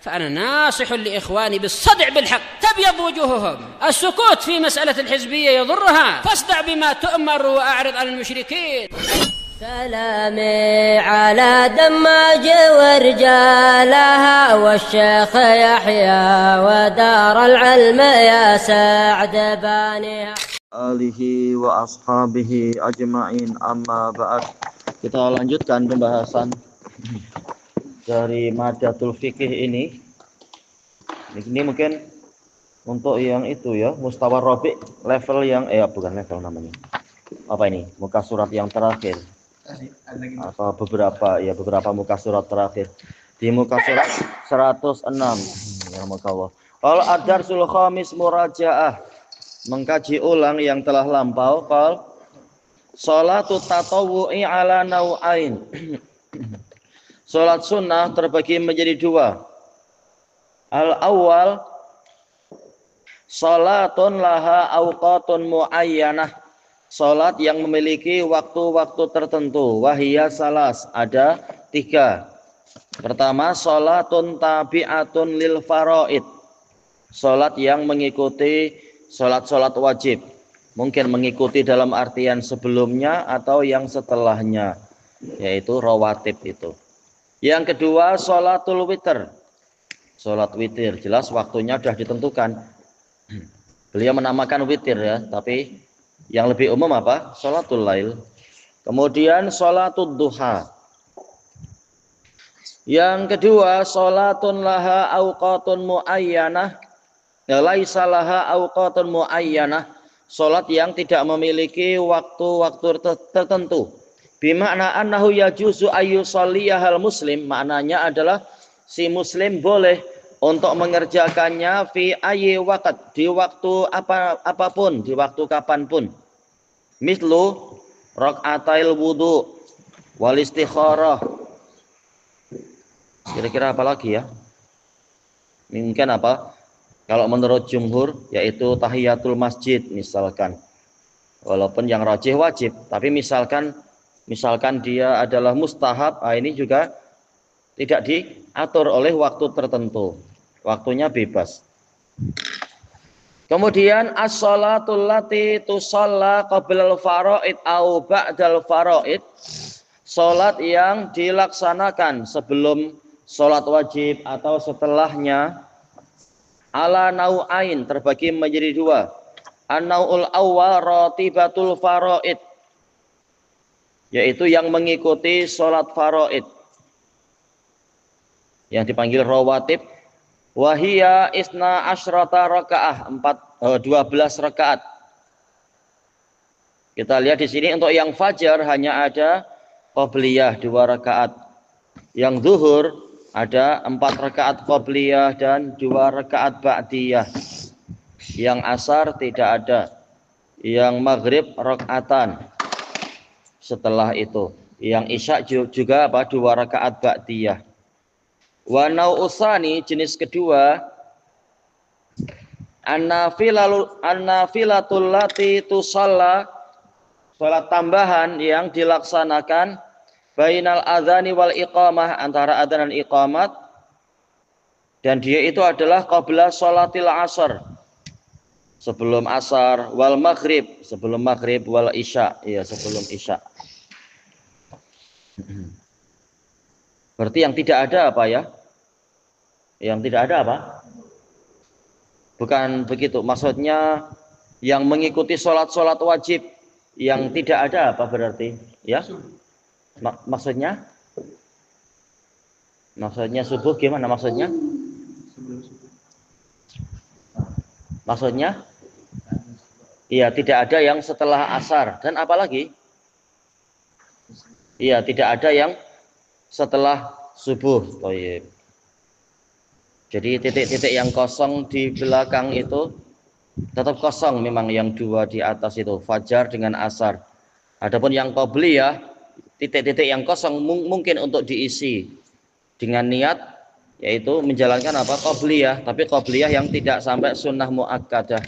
فأنا ناصح لإخواني بالصدع بالحق تبيض وجوههم. السكوت في مسألة الحزبية يضرها، فاصدع بما تؤمر وأعرض عن المشركين. سلامي على دماج ورجالها والشيخ يحيى ودار العلم يا سعد بانيها alihi wa ashabihi ajma'in, amma ba'd. Kita lanjutkan pembahasan dari Madatul Fikih ini. Ini mungkin untuk yang itu ya, Mustawa Rabi' level yang bukan level namanya. Apa ini? Muka surat yang terakhir. Atau beberapa muka surat terakhir. Di muka surat 106. Ya Allah. Qal ad-darsul khamis murajaah. Mengkaji ulang yang telah lampau. Qal sholatu tatawwu'i ala nau'ain. Salat sunnah terbagi menjadi dua. Al-awwal salatun laha awqatun muayyanah. Salat yang memiliki waktu-waktu tertentu. Wahiyya salas, ada 3. Pertama, salatun tabi'atun lil faraid. Salat yang mengikuti salat-salat wajib, mungkin mengikuti dalam artian sebelumnya atau yang setelahnya, yaitu rawatib itu. Yang kedua, sholatul witir. Sholat witir, jelas waktunya sudah ditentukan. Beliau menamakan witir ya, tapi yang lebih umum apa? Sholatul lail. Kemudian sholatul duha. Yang kedua, sholatun laha awqatun muayyanah. Laisa laha awqatun muayyanah, salat yang tidak memiliki waktu-waktu tertentu. Bimakna annahu yajuzu ayyusalliyahal muslim, maknanya adalah si muslim boleh untuk mengerjakannya fi ayyi waqt, di waktu apapun, di waktu kapanpun. Mislu raq'atail wudu wal istikharah. Kira-kira apa lagi ya? Mungkin apa? Kalau menurut jumhur yaitu tahiyatul masjid misalkan. Walaupun yang rajih wajib, tapi misalkan dia adalah mustahab, ini juga tidak diatur oleh waktu tertentu. Waktunya bebas. Kemudian as-shalatul lati tusalla qablal faraid au ba'dal faraid. Salat yang dilaksanakan sebelum salat wajib atau setelahnya. Ala nau'ain, terbagi menjadi 2. An-nau'ul awal ratibatul faraid, yaitu yang mengikuti sholat faraid, yang dipanggil rawatib. Wahia isna asyrata raka'ah, 12 rakaat. Kita lihat di sini untuk yang fajar hanya ada qabliyah 2 rakaat. Yang zuhur ada 4 rakaat qabliyah dan 2 rakaat ba'diyah. Yang asar tidak ada. Yang maghrib rakaatan. Setelah itu, yang isya juga 2 rakaat ba'diyah. Wa nau'usani, jenis kedua, an-nafilatul lati tusalla, salat tambahan yang dilaksanakan bainal adzani wal iqamah, antara adzan dan iqamat, dan dia itu adalah qabla sholatil asar, sebelum asar, wal maghrib, sebelum maghrib, wal isya, ya sebelum isya. Berarti yang tidak ada apa ya? Yang tidak ada apa? Bukan begitu, maksudnya yang mengikuti sholat-sholat wajib yang tidak ada apa berarti? Ya? Maksudnya subuh gimana maksudnya? Maksudnya? Iya, tidak ada yang setelah asar. Dan apa lagi? Iya, tidak ada yang setelah subuh. Thayyib. Jadi titik-titik yang kosong di belakang itu tetap kosong, memang yang 2 di atas itu, fajar dengan asar. Adapun yang qabliyah, titik-titik yang kosong mungkin untuk diisi dengan niat, yaitu menjalankan apa? Qabliyah, tapi qabliyah yang tidak sampai sunnah muakkadah.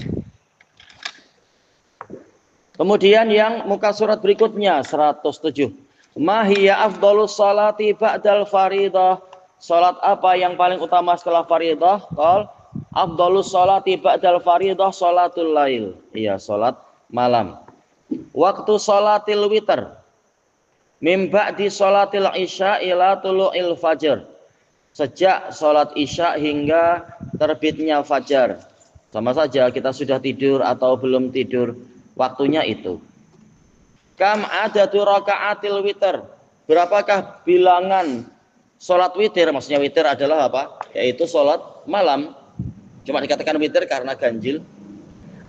Kemudian yang muka surat berikutnya 107. Ma hiya afdhalus salati ba'dal faridah. salat apa yang paling utama setelah fardhah? Qol afdhalus sholati ba'dal fardhah salatul lail. Iya, salat malam. Waktu salatil witr mim ba'di salatil isya ila tulu'il fajr. Sejak salat isya hingga terbitnya fajar. Sama saja kita sudah tidur atau belum tidur, waktunya itu. Kam adadu raka'atil witr. Berapakah bilangan salat witir? Maksudnya witir adalah apa? Yaitu salat malam. Cuma dikatakan witir karena ganjil.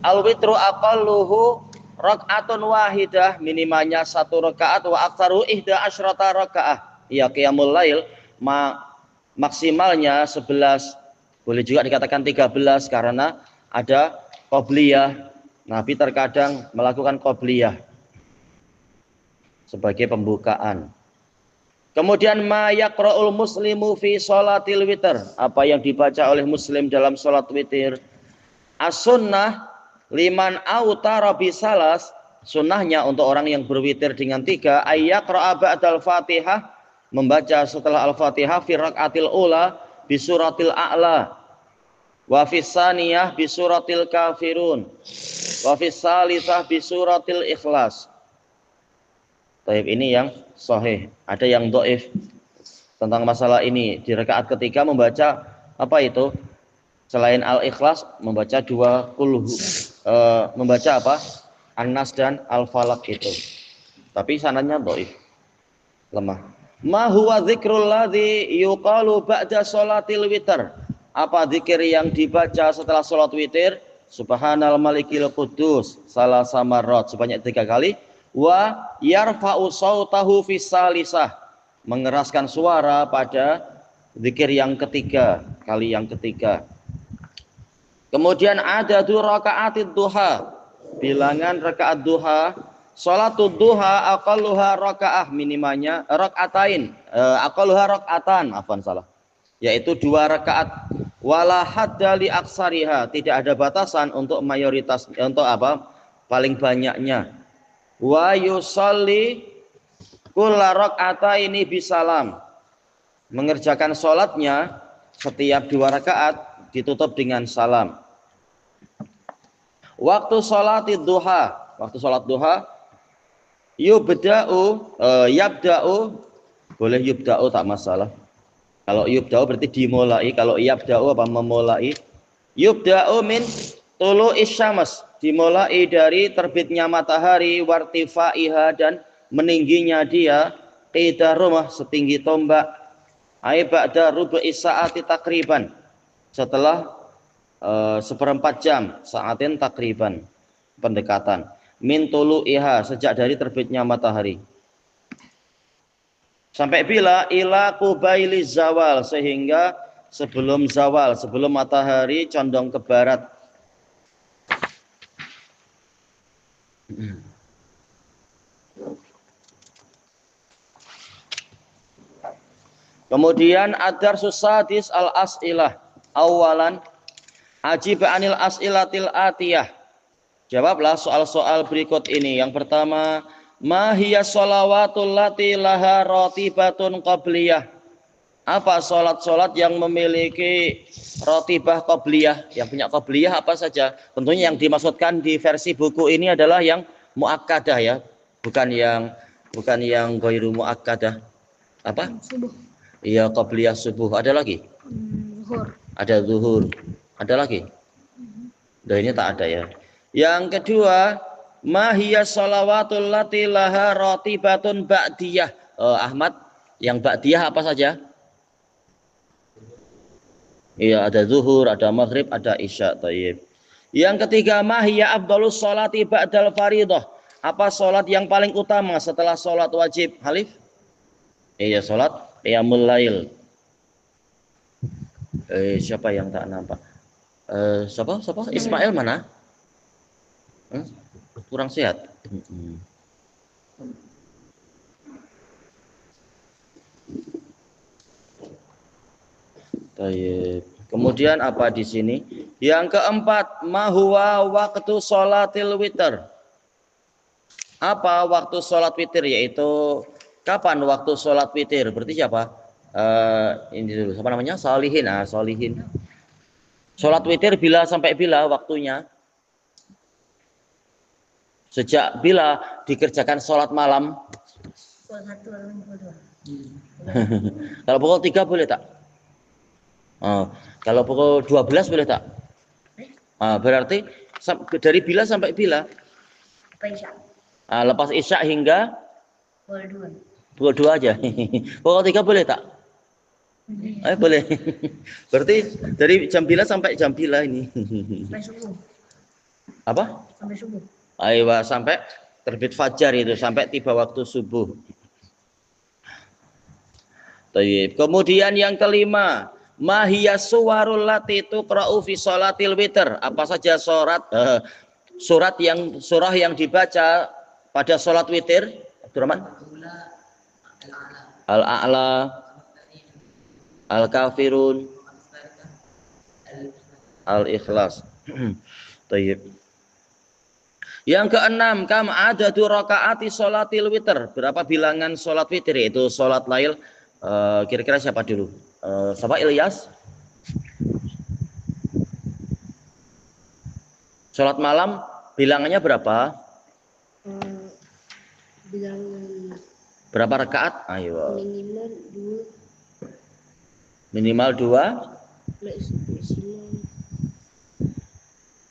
Al witru aqalluhu rak'atun wahidah, minimalnya 1 rakaat, wa aktsaru ihda asyrata rakaah. Ya qiyamul lail maksimalnya 11. Boleh juga dikatakan 13 karena ada qobliyah. Nabi terkadang melakukan qobliyah sebagai pembukaan. Kemudian ma yaqra'ul muslimu fi sholatil witr, apa yang dibaca oleh muslim dalam salat witir. As-sunnah liman autara bisalas, sunnahnya untuk orang yang berwitir dengan 3, ayyaqra'a ba'dal Fatihah, membaca setelah Al-Fatihah fi rakaatil ula bi suratil a'la, wa fi tsaniyah bi suratil kafirun, wa fi tsalisah bi suratil ikhlas. Taib, ini yang sahih. Ada yang dhaif tentang masalah ini. Di rakaat ketiga membaca apa itu? Selain Al-Ikhlas membaca 2 qul membaca apa? An-Nas dan Al-Falaq itu. Tapi sanadnya dhaif, lemah. Ma huwa dzikrul ladzi yuqalu ba'da sholatil witr. Apa zikir yang dibaca setelah salat witir? Subhanal malikil quddus salasa marrat, sebanyak 3 kali. Wa yarfa'u sautahu fi salisah, mengeraskan suara pada zikir yang ketiga, kali yang ketiga. Kemudian ada 2 rakaatid duha, bilangan rakaat duha. Sholatud duha aqalluha rakaah, minimalnya rakaatain, aqalluha rakaatan, afwan salah, yaitu 2 rakaat. Wala hadda li aksariha, tidak ada batasan untuk mayoritas, untuk apa? Paling banyaknya. Wa yusalli kulla rak'ataini bisalam, mengerjakan sholatnya setiap 2 rakaat ditutup dengan salam. Waktu sholatid duha, waktu sholat duha, yubda'u boleh yubda'u, tak masalah. Kalau yubda'u berarti dimulai, kalau yabda'u apa memulai. Yubda'u min tulu'is syams, dimulai dari terbitnya matahari, wartifaiha, dan meningginya dia, qida rumah, setinggi tombak, ai ba'da rubu'i sa'ati takriban, setelah 1/4 jam, sa'atin takriban, pendekatan. Min tulu'iha, sejak dari terbitnya matahari. Sampai bila? Ila qubaili zawal, sehingga sebelum zawal, sebelum matahari condong ke barat. Kemudian ad-darsus sadis al-as'ilah. Awalan ajib anil as'ilatil atiyah. Jawablah soal-soal berikut ini. Yang pertama, ma hiya sholawatul lati laha ratibatun qabliyah. Apa salat-salat yang memiliki rotibah qabliyah? Yang punya qabliyah apa saja? Tentunya yang dimaksudkan di versi buku ini adalah yang muakkadah ya, bukan yang ghairu muakkadah. Apa? Subuh. Iya, qabliyah subuh. Ada lagi? Zuhur. Ada zuhur. Ada lagi? Nah, ini tak ada ya. Yang kedua, ma hiya sholawatul lati laha ratibatun ba'diyah. Ahmad, yang ba'diyah apa saja? Iya, ada zuhur, ada maghrib, ada isya. Tayyib. Yang ketiga, mahiyya afdhalus sholati ba'dal faridah. Apa sholat yang paling utama setelah sholat wajib? Halif? Iya, sholat qiyamul lail. Siapa yang tak nampak? Siapa? Ismail mana? Kurang sehat. Kemudian apa di sini? Yang keempat, mahuwa waktu sholatil witr. Apa waktu sholat witir? Yaitu kapan waktu sholat witir? Berarti siapa? Ini dulu, apa namanya? Sholihin. Sholihin. Sholat witir bila sampai bila waktunya? Sejak bila dikerjakan sholat malam? Kalau pukul 3 boleh tak? Kalau pukul 12 boleh tak? Berarti dari bila sampai bila? Lepas isya hingga pukul 2 aja. Pukul 3 boleh tak? Boleh. Berarti dari jam bila sampai jam bila ini? Sampai subuh. Apa? Sampai subuh. Sampai terbit fajar itu, sampai tiba waktu subuh. Kemudian yang kelima, mahiyas suwarul lati tuqra'u fi sholatil witr. Apa saja surah yang dibaca pada sholat witir? Abdurrahman? Al-A'la, Al-Kafirun, Al-Ikhlas. Tayyib. Yang keenam, kam adadu rakaati sholatil witr. Berapa bilangan sholat witir? Itu sholat lail. Kira-kira siapa dulu? Siapa? Ilyas? Sholat malam bilangannya berapa? Bilangan berapa rakaat? Ayo. Minimal 2. Minimal 2.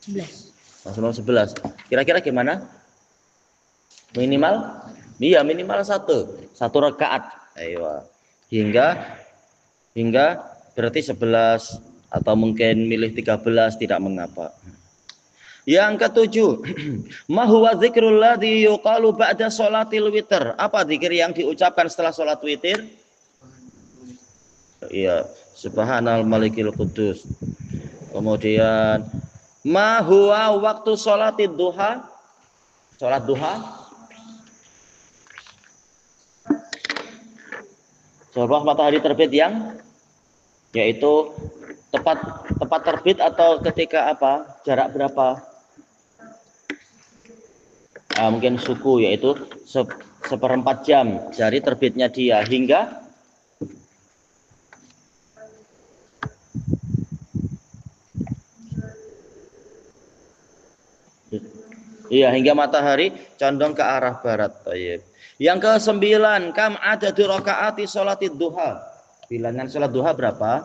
11. Maksimal 11. Kira-kira gimana? Minimal? Iya, minimal 1 rakaat. Ayo. Hingga berarti 11 atau mungkin milih 13 tidak mengapa. Yang ketujuh, ma huwa dzikrul ladzi yuqalu ba'da sholatil witr. Apa zikir yang diucapkan setelah sholat witir? Iya, subhanal malikil qudus. Kemudian ma huwa waktu sholatid duha? Sholat duha? Sholat matahari terbit yang yaitu tepat terbit atau ketika apa? Jarak berapa? Mungkin suku, yaitu seperempat jam dari terbitnya dia hingga hingga matahari condong ke arah barat. Tayyib. Yang ke-9, kam adadu rakaati sholatid duha. Bilangan sholat duha berapa?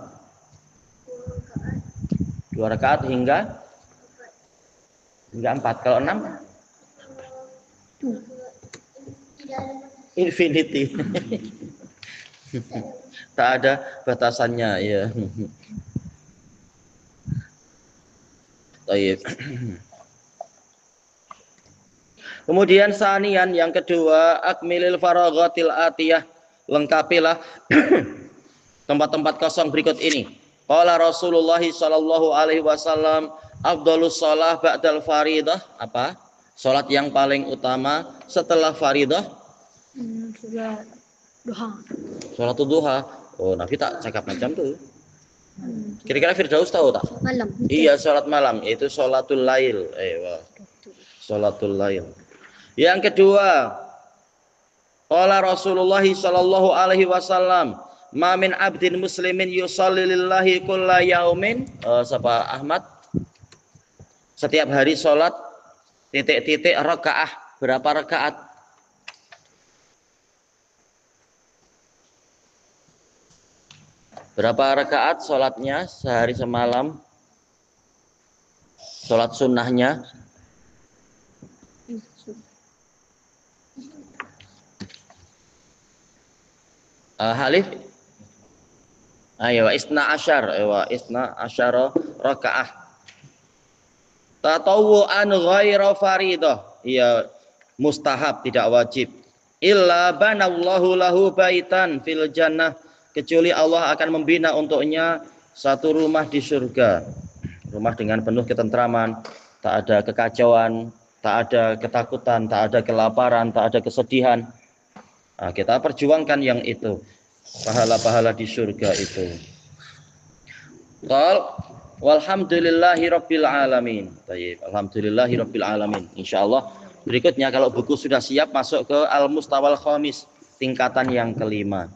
2 rakaat hingga 4. Kalau 6? Infinity. Tak ada batasannya, ya. Baik. Kemudian sanian yang kedua, akmilil faraghatil atiyah, lengkapilah tempat-tempat kosong berikut ini. Qala Rasulullah sallallahu alaihi wasallam, afdhalus shalah ba'dal faridah. Apa? Salat yang paling utama setelah faridah? Salat duha. Salat duha. Oh, Nabi tak cakap macam tuh. Kira-kira Firdaus tahu tak? Malam. Iya, salat malam itu salatul lail. Salatul lail. Yang kedua, qala Rasulullah sallallahu alaihi wasallam, ma min abdin muslimin yusalli lillahi kulla yaumin. Siapa? Ahmad. Setiap hari salat titik-titik rakaah. Berapa rakaat? Berapa rakaat salatnya sehari semalam? Salat sunnahnya? Halif? Ayo, isna asyara rakaah. Tatawu'an ghaira faridah. Iya, mustahab, tidak wajib. Illa banallahu lahu baitan fil jannah. Kecuali Allah akan membina untuknya satu rumah di surga. Rumah dengan penuh ketentraman, tak ada kekacauan, tak ada ketakutan, tak ada kelaparan, tak ada kesedihan. Nah, kita perjuangkan yang itu. Pahala-pahala di surga itu. Qal walhamdulillahi rabbil alamin. Baik, alhamdulillahi rabbil alamin. Insyaallah berikutnya kalau buku sudah siap masuk ke al-mustawal khamis, tingkatan yang kelima.